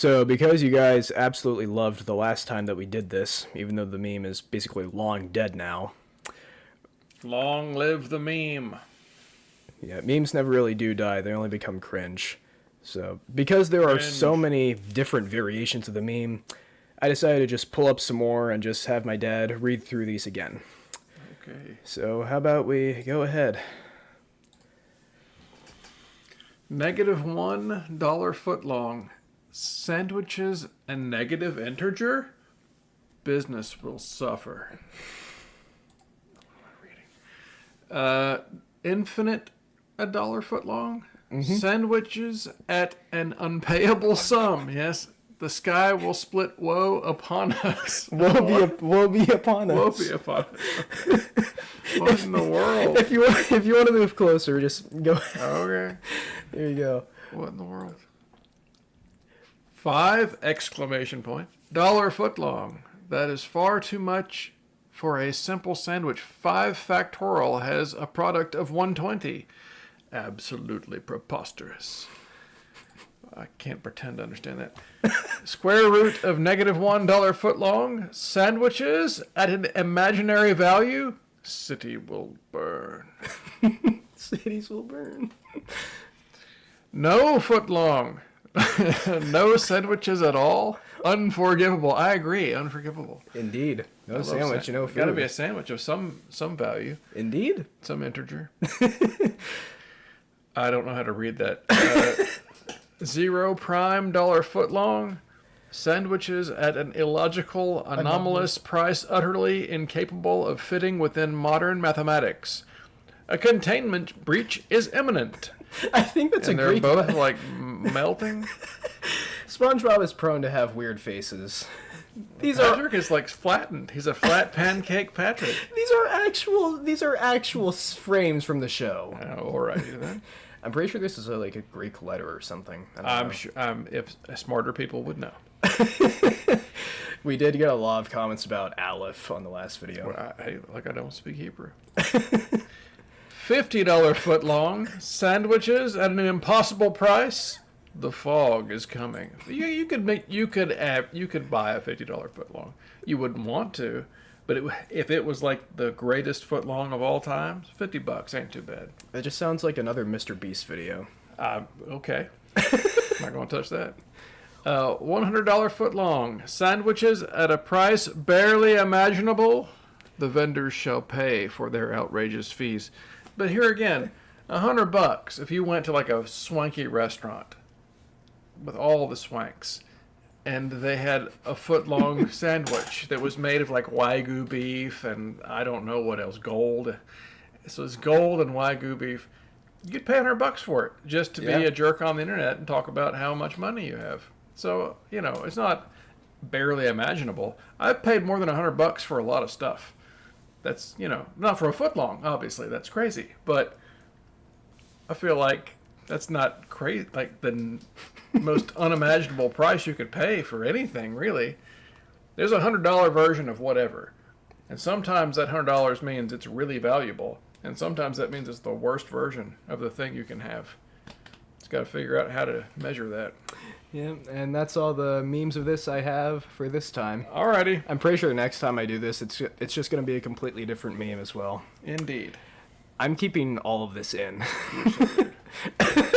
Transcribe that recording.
So, because you guys absolutely loved the last time that we did this, even though the meme is basically long dead now. Long live the meme. Yeah, memes never really do die, they only become cringe. So, because there are so many different variations of the meme, I decided to just pull up some more and just have my dad read through these again. Okay. So, how about we go ahead? -$1 footlong. Sandwiches and negative integer? Business will suffer. Infinite $1 footlong. Sandwiches at an unpayable sum. Yes, the sky will split woe upon us. Woe be upon us. Woe be upon us. What in the world? If you want to move closer, just go. Okay. There you go. What in the world? 5 exclamation point. $1 footlong. That is far too much for a simple sandwich. 5 factorial has a product of 120. Absolutely preposterous. I can't pretend to understand that. Square root of -$1 footlong. Sandwiches at an imaginary value. City will burn. Cities will burn. No footlong. No sandwiches at all. Unforgivable. I agree. Unforgivable. Indeed. No sandwich, no food. Got to be a sandwich of some value. Indeed. Some integer. I don't know how to read that. 0 prime $1 footlong. Sandwiches at an illogical, anomalous price utterly incapable of fitting within modern mathematics. A containment breach is imminent. I think that's and a great... they're both like melting. SpongeBob is prone to have weird faces. Patrick is like flattened. He's a flat pancake Patrick. These are actual frames from the show. Alrighty then. I'm pretty sure this is like a Greek letter or something. I'm sure. If smarter people would know. We did get a lot of comments about Aleph on the last video. Well, I don't speak Hebrew. $50 footlong. Sandwiches at an impossible price. The fog is coming. You could buy a $50 footlong. You wouldn't want to, but if it was like the greatest footlong of all time, $50 ain't too bad. That just sounds like another Mr. Beast video. Okay. Not gonna touch that. $100 footlong. Sandwiches at a price barely imaginable. The vendors shall pay for their outrageous fees. But here again, $100 if you went to like a swanky restaurant with all the swanks, and they had a footlong sandwich that was made of like Wagyu beef and I don't know what else, gold. So it's gold and Wagyu beef. You'd pay $100 for it just to be a jerk on the internet and talk about how much money you have. So, it's not barely imaginable. I've paid more than $100 for a lot of stuff. That's, not for a footlong, obviously. That's crazy. But I feel like that's not crazy, like the most unimaginable price you could pay for anything, really. There's a $100 version of whatever. And sometimes that $100 means it's really valuable. And sometimes that means it's the worst version of the thing you can have. Just got to figure out how to measure that. Yeah, and that's all the memes of this I have for this time. Alrighty. I'm pretty sure next time I do this, it's just going to be a completely different meme as well. Indeed. I'm keeping all of this in. You're so weird.